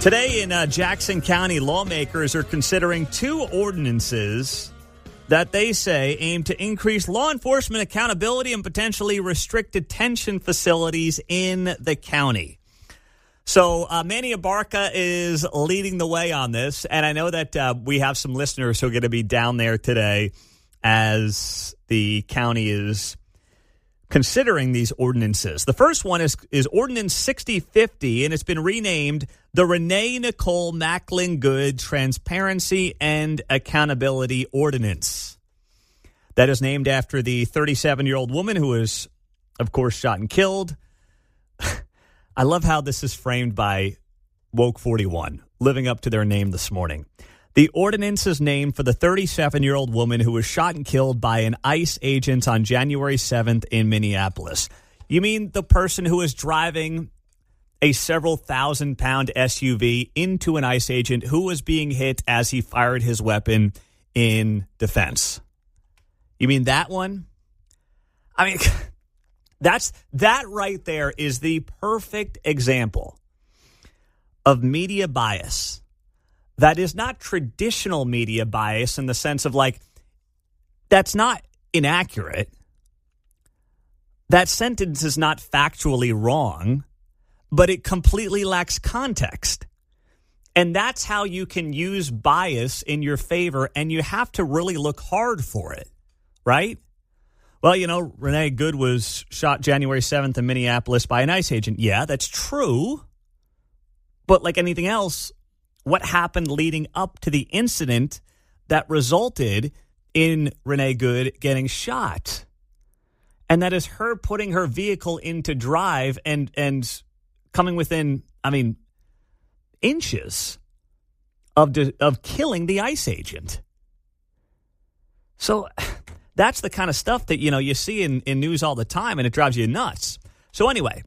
Today in Jackson County, lawmakers are considering two ordinances that they say aim to increase law enforcement accountability and potentially restrict detention facilities in the county. So Manny Abarca is leading the way on this, and I know that we have some listeners who are going to be down there today as the county is considering these ordinances. The first one is Ordinance 6050, and it's been renamed the Renee Nicole Macklin Good Transparency and Accountability Ordinance. That is named after the 37-year-old woman who was, of course, shot and killed. I love how this is framed by Woke 41, living up to their name this morning. The ordinance is named for the 37-year-old woman who was shot and killed by an ICE agent on January 7th in Minneapolis. You mean the person who was driving a several thousand-pound SUV into an ICE agent who was being hit as he fired his weapon in defense? You mean that one? I mean, that right there is the perfect example of media bias. That is not traditional media bias in the sense of like, that's not inaccurate. That sentence is not factually wrong, but it completely lacks context. And that's how you can use bias in your favor, and you have to really look hard for it, right? Well, you know, Renee Good was shot January 7th in Minneapolis by an ICE agent. Yeah, that's true. But like anything else, what happened leading up to the incident that resulted in Renee Good getting shot? And that is her putting her vehicle into drive and coming within, inches of killing the ICE agent. So that's the kind of stuff that, you see in news all the time, and it drives you nuts. So anyway,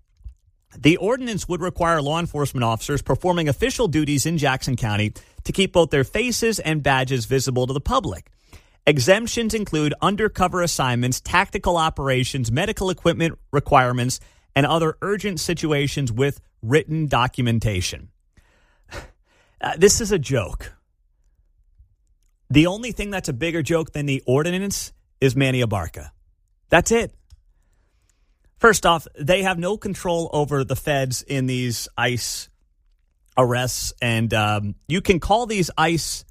the ordinance would require law enforcement officers performing official duties in Jackson County to keep both their faces and badges visible to the public. Exemptions include undercover assignments, tactical operations, medical equipment requirements, and other urgent situations with written documentation. This is a joke. The only thing that's a bigger joke than the ordinance is Manny Abarca. That's it. First off, they have no control over the feds in these ICE arrests, and you can call these ICE,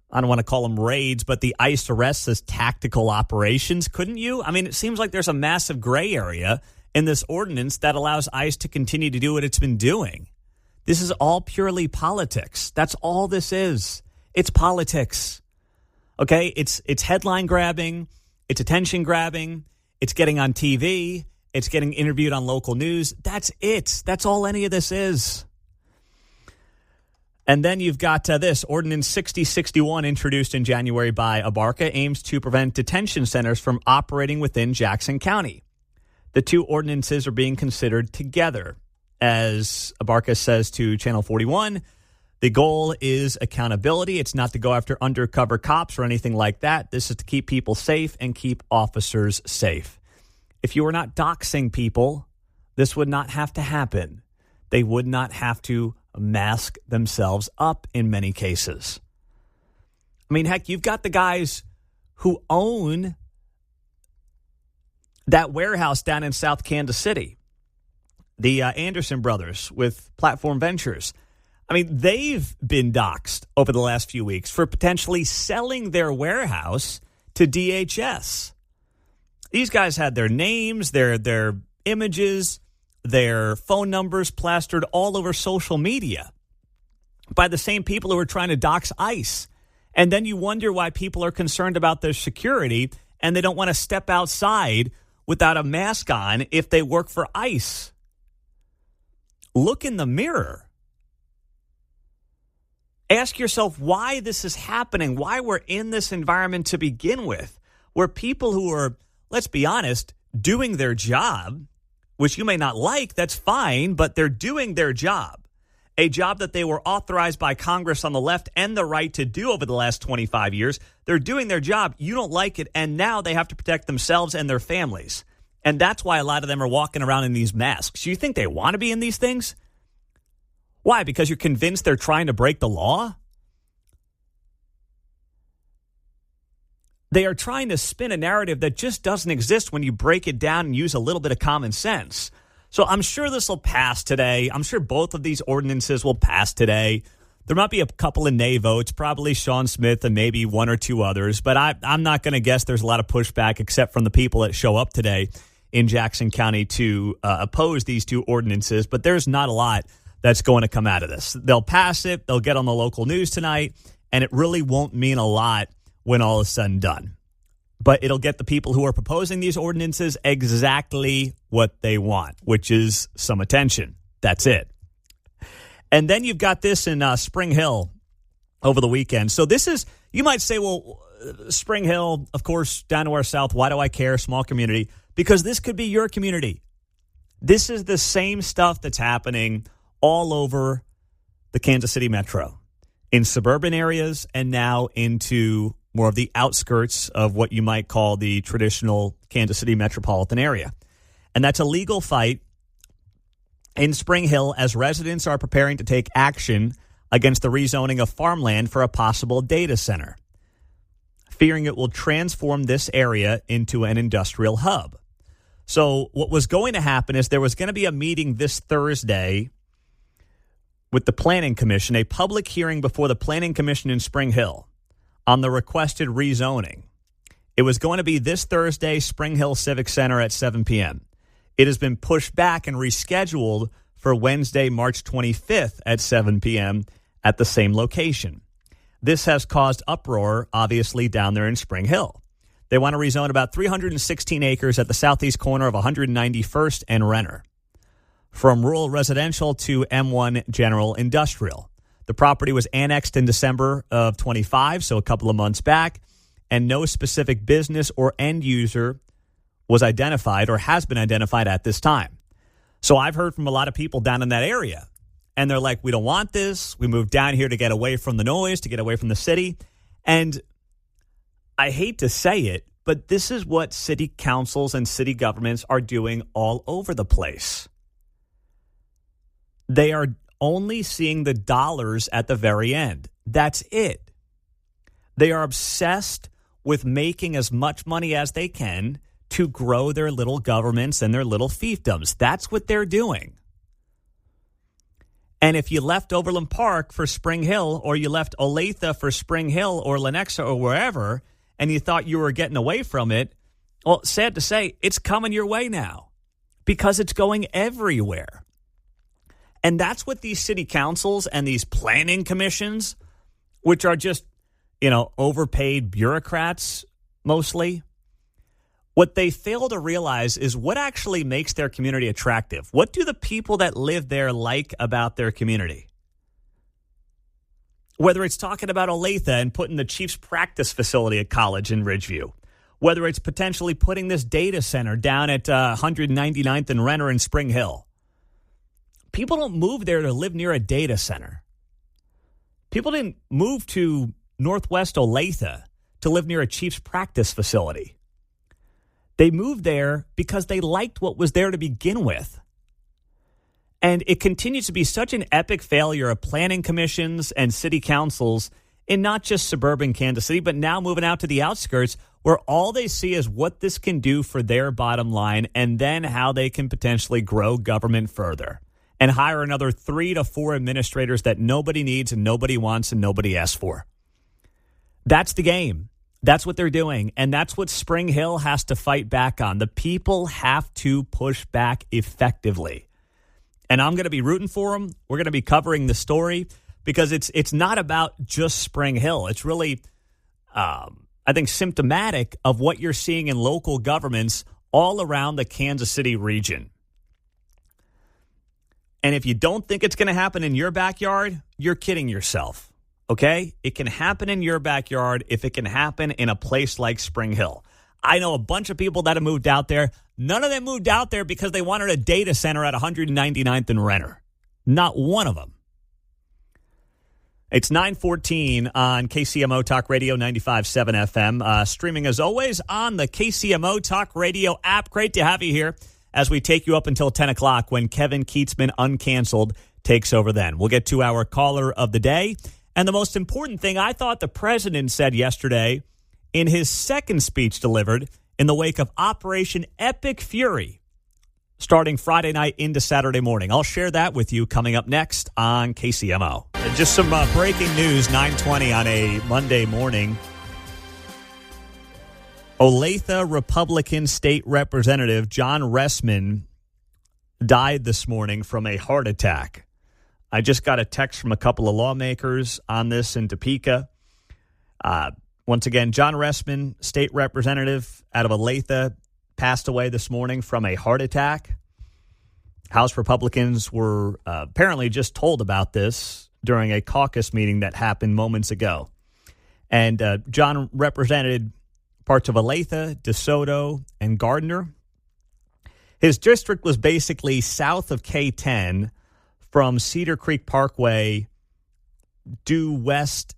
I don't want to call them raids, but the ICE arrests as tactical operations, couldn't you? I mean, it seems like there's a massive gray area in this ordinance that allows ICE to continue to do what it's been doing. This is all purely politics. That's all this is. It's politics. Okay? It's headline grabbing. It's attention grabbing. It's getting on TV. It's getting interviewed on local news. That's it. That's all any of this is. And then you've got this. Ordinance 6061, introduced in January by Abarca, aims to prevent detention centers from operating within Jackson County. The two ordinances are being considered together. As Abarca says to Channel 41, the goal is accountability. It's not to go after undercover cops or anything like that. This is to keep people safe and keep officers safe. If you were not doxing people, this would not have to happen. They would not have to mask themselves up in many cases. I mean, heck, you've got the guys who own that warehouse down in South Kansas City, the Anderson brothers with Platform Ventures. I mean, they've been doxxed over the last few weeks for potentially selling their warehouse to DHS. These guys had their names, their images, their phone numbers plastered all over social media by the same people who are trying to dox ICE. And then you wonder why people are concerned about their security and they don't want to step outside without a mask on if they work for ICE. Look in the mirror. Ask yourself why this is happening, why we're in this environment to begin with, where people who are, let's be honest, doing their job, which you may not like, that's fine, but they're doing their job, a job that they were authorized by Congress on the left and the right to do over the last 25 years. They're doing their job. You don't like it, and now they have to protect themselves and their families. And that's why a lot of them are walking around in these masks. You think they want to be in these things? Why? Because you're convinced they're trying to break the law? They are trying to spin a narrative that just doesn't exist when you break it down and use a little bit of common sense. So I'm sure this will pass today. I'm sure both of these ordinances will pass today. There might be a couple of nay votes, probably Sean Smith and maybe one or two others. But I'm not going to guess there's a lot of pushback except from the people that show up today in Jackson County to oppose these two ordinances. But there's not a lot that's going to come out of this. They'll pass it. They'll get on the local news tonight. And it really won't mean a lot when all is said and done. But it'll get the people who are proposing these ordinances exactly what they want, which is some attention. That's it. And then you've got this in Spring Hill over the weekend. So this is, you might say, well, Spring Hill, of course, down to our south. Why do I care? Small community. Because this could be your community. This is the same stuff that's happening all over the Kansas City metro, in suburban areas and now into more of the outskirts of what you might call the traditional Kansas City metropolitan area. And that's a legal fight in Spring Hill as residents are preparing to take action against the rezoning of farmland for a possible data center, fearing it will transform this area into an industrial hub. So what was going to happen is there was going to be a meeting this Thursday with the Planning Commission, a public hearing before the Planning Commission in Spring Hill on the requested rezoning. It was going to be this Thursday, Spring Hill Civic Center at 7 p.m. It has been pushed back and rescheduled for Wednesday, March 25th at 7 p.m. at the same location. This has caused uproar, obviously, down there in Spring Hill. They want to rezone about 316 acres at the southeast corner of 191st and Renner from rural residential to M1 general industrial. The property was annexed in December of 25, so a couple of months back, and no specific business or end user was identified or has been identified at this time. So I've heard from a lot of people down in that area, and they're like, we don't want this. We moved down here to get away from the noise, to get away from the city. And I hate to say it, but this is what city councils and city governments are doing all over the place. They are only seeing the dollars at the very end. That's it. They are obsessed with making as much money as they can to grow their little governments and their little fiefdoms. That's what they're doing. And if you left Overland Park for Spring Hill, or you left Olathe for Spring Hill or Lenexa or wherever, and you thought you were getting away from it, well, sad to say, it's coming your way now because it's going everywhere. And that's what these city councils and these planning commissions, which are just, overpaid bureaucrats mostly, what they fail to realize is what actually makes their community attractive. What do the people that live there like about their community? Whether it's talking about Olathe and putting the Chiefs practice facility at college in Ridgeview, whether it's potentially putting this data center down at 199th and Renner in Spring Hill. People don't move there to live near a data center. People didn't move to Northwest Olathe to live near a Chiefs practice facility. They moved there because they liked what was there to begin with. And it continues to be such an epic failure of planning commissions and city councils in not just suburban Kansas City, but now moving out to the outskirts, where all they see is what this can do for their bottom line and then how they can potentially grow government further and hire another 3 to 4 administrators that nobody needs and nobody wants and nobody asks for. That's the game. That's what they're doing, and that's what Spring Hill has to fight back on. The people have to push back effectively. And I'm going to be rooting for them. We're going to be covering the story because it's not about just Spring Hill. It's really, I think, symptomatic of what you're seeing in local governments all around the Kansas City region. And if you don't think it's going to happen in your backyard, you're kidding yourself. Okay? It can happen in your backyard if it can happen in a place like Spring Hill. I know a bunch of people that have moved out there. None of them moved out there because they wanted a data center at 199th and Renner. Not one of them. It's 9:14 on KCMO Talk Radio 95.7 FM. Streaming, as always, on the KCMO Talk Radio app. Great to have you here as we take you up until 10 o'clock when Kevin Keatsman Uncanceled takes over then. We'll get to our caller of the day. And the most important thing I thought the president said yesterday in his second speech delivered in the wake of Operation Epic Fury, starting Friday night into Saturday morning. I'll share that with you coming up next on KCMO. And just some breaking news, 9:20 on a Monday morning. Olathe Republican State Representative John Ressman died this morning from a heart attack. I just got a text from a couple of lawmakers on this in Topeka. Once again, John Ressman, state representative out of Olathe, passed away this morning from a heart attack. House Republicans were apparently just told about this during a caucus meeting that happened moments ago. And John represented parts of Olathe, DeSoto, and Gardner. His district was basically south of K10 from Cedar Creek Parkway due west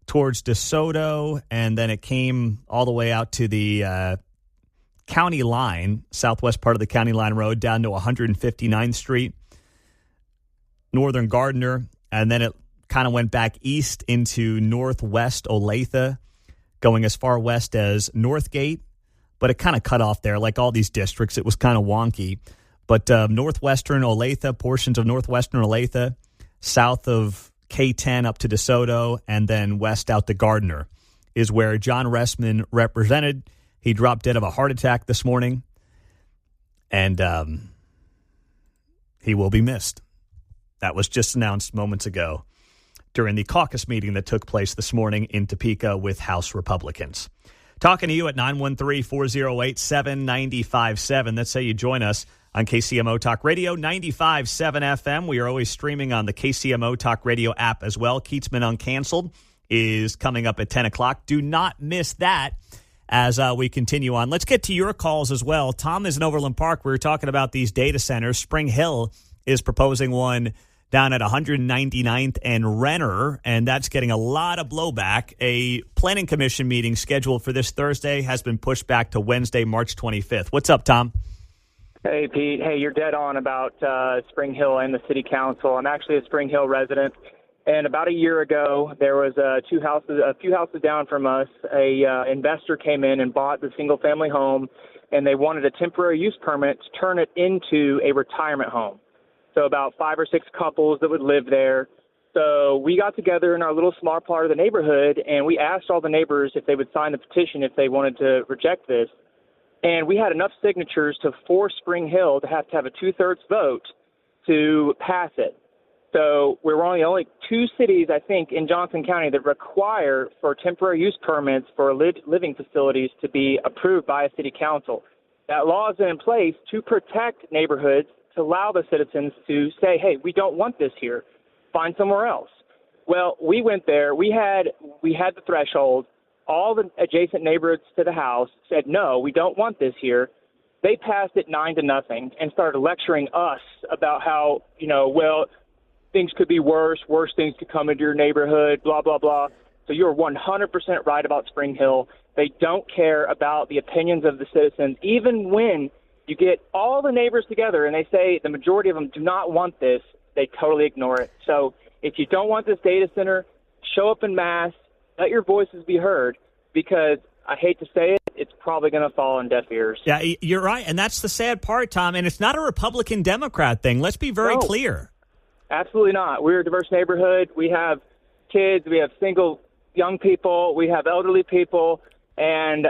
towards DeSoto, and then it came all the way out to the county line, southwest part of the county line road, down to 159th Street, northern Gardner, and then it kind of went back east into northwest Olathe, going as far west as Northgate, but it kind of cut off there. Like all these districts, it was kind of wonky. But northwestern Olathe, portions of northwestern Olathe, south of K10 up to DeSoto, and then west out to Gardner is where John Ressman represented. He dropped dead of a heart attack this morning, and he will be missed. That was just announced moments ago during the caucus meeting that took place this morning in Topeka with House Republicans. Talking to you at 913-408-7957. That's how you join us on KCMO Talk Radio, 95.7 FM. We are always streaming on the KCMO Talk Radio app as well. Keatsman Uncanceled is coming up at 10 o'clock. Do not miss that as we continue on. Let's get to your calls as well. Tom is in Overland Park. We were talking about these data centers. Spring Hill is proposing one down at 199th and Renner, and that's getting a lot of blowback. A planning commission meeting scheduled for this Thursday has been pushed back to Wednesday, March 25th. What's up, Tom? Hey, Pete. Hey, you're dead on about Spring Hill and the city council. I'm actually a Spring Hill resident, and about a year ago, there was a few houses down from us. A investor came in and bought the single-family home, and they wanted a temporary use permit to turn it into a retirement home. So about 5 or 6 couples that would live there. So we got together in our little small part of the neighborhood, and we asked all the neighbors if they would sign the petition if they wanted to reject this. And we had enough signatures to force Spring Hill to have a 2/3 vote to pass it. So we're one of the only 2 cities, I think, in Johnson County that require for temporary use permits for living facilities to be approved by a city council. That law is in place to protect neighborhoods, to allow the citizens to say, hey, we don't want this here. Find somewhere else. Well, we went there. We had the threshold. All the adjacent neighborhoods to the house said, no, we don't want this here. They passed it 9-0 and started lecturing us about how, well, things could be worse things could come into your neighborhood, blah, blah, blah. So you're 100% right about Spring Hill. They don't care about the opinions of the citizens. Even when you get all the neighbors together and they say the majority of them do not want this, they totally ignore it. So if you don't want this data center, show up en masse. Let your voices be heard, because I hate to say it, it's probably going to fall on deaf ears. Yeah, you're right. And that's the sad part, Tom. And it's not a Republican-Democrat thing. Let's be very clear. Absolutely not. We're a diverse neighborhood. We have kids. We have single young people. We have elderly people. And,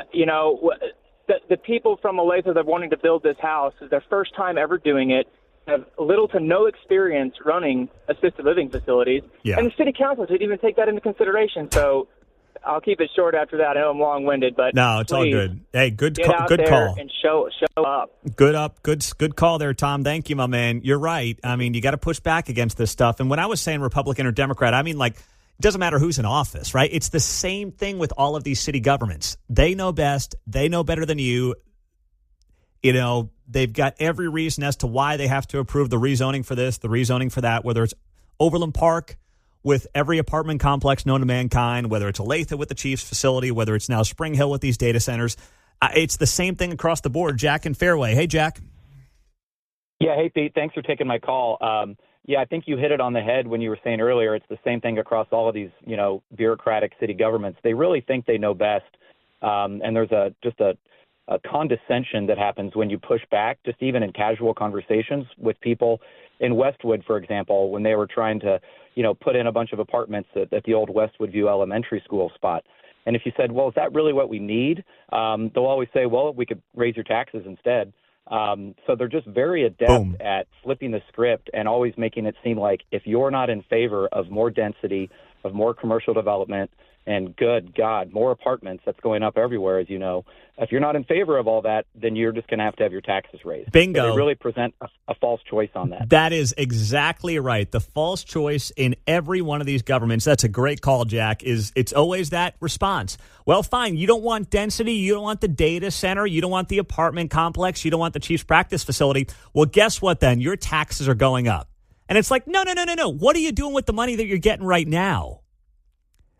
the people from Olathe that are wanting to build this house is their first time ever doing it, have little to no experience running assisted living facilities. Yeah. And the city council didn't even take that into consideration. So I'll keep it short after that. I know I'm long-winded, but no, it's all good. Hey, good call. And show up. Good call there, Tom. Thank you, my man. You're right. I mean, you got to push back against this stuff. And when I was saying Republican or Democrat, I mean, like, it doesn't matter who's in office, right? It's the same thing with all of these city governments. They know best. They know better than you. They've got every reason as to why they have to approve the rezoning for this, the rezoning for that, whether it's Overland Park with every apartment complex known to mankind, whether it's Olathe with the Chiefs facility, whether it's now Spring Hill with these data centers. It's the same thing across the board. Jack in Fairway. Hey, Jack. Yeah, hey, Pete, thanks for taking my call. Yeah, I think you hit it on the head when you were saying earlier, it's the same thing across all of these, bureaucratic city governments. They really think they know best. And there's a condescension that happens when you push back, just even in casual conversations with people. In Westwood, for example, when they were trying to, put in a bunch of apartments at the old Westwood View Elementary School spot. And if you said, well, is that really what we need? They'll always say, well, we could raise your taxes instead. So they're just very adept at flipping the script and always making it seem like if you're not in favor of more density, of more commercial development, and good God, more apartments that's going up everywhere, as you know, if you're not in favor of all that, then you're just going to have your taxes raised. Bingo. So they really present a false choice on that. That is exactly right. The false choice in every one of these governments, that's a great call, Jack, it's always that response. Well, fine, you don't want density, you don't want the data center, you don't want the apartment complex, you don't want the Chiefs practice facility. Well, guess what then? Your taxes are going up. And it's like, no. What are you doing with the money that you're getting right now?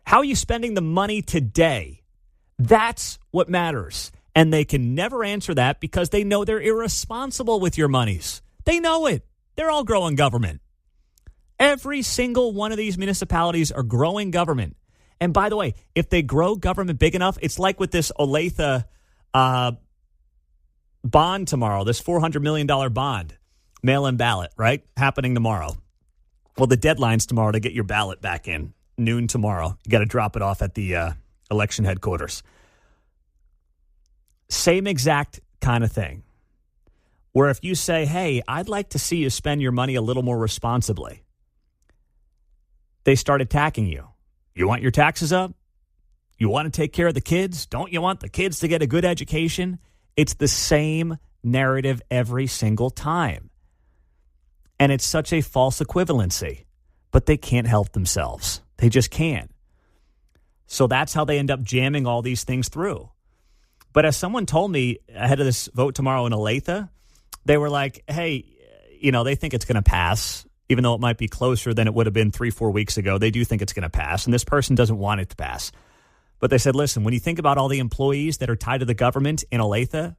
How are you spending the money today? That's what matters. And they can never answer that because they know they're irresponsible with your monies. They know it. They're all growing government. Every single one of these municipalities are growing government. And by the way, if they grow government big enough, it's like with this Olathe bond tomorrow, this $400 million bond, mail-in ballot, right? Happening tomorrow. Well, the deadline's tomorrow to get your ballot back in. Noon tomorrow. You got to drop it off at the election headquarters. Same exact kind of thing. Where if you say, hey, I'd like to see you spend your money a little more responsibly, they start attacking you. You want your taxes up? You want to take care of the kids? Don't you want the kids to get a good education? It's the same narrative every single time. And it's such a false equivalency. But they can't help themselves. They just can't. So that's how they end up jamming all these things through. But as someone told me ahead of this vote tomorrow in Olathe, they were like, hey, they think it's going to pass, even though it might be closer than it would have been 3-4 weeks ago. They do think it's going to pass, and this person doesn't want it to pass. But they said, listen, when you think about all the employees that are tied to the government in Olathe,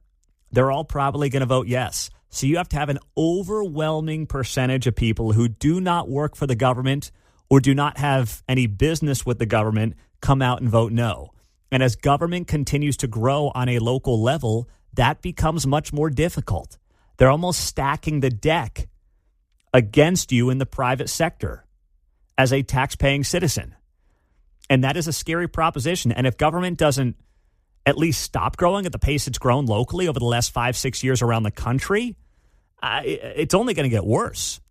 they're all probably going to vote yes. So you have to have an overwhelming percentage of people who do not work for the government or do not have any business with the government come out and vote no. And as government continues to grow on a local level, that becomes much more difficult. They're almost stacking the deck against you in the private sector as a tax-paying citizen. And that is a scary proposition. And if government doesn't at least stop growing at the pace it's grown locally over the last 5-6 years around the country, it's only going to get worse.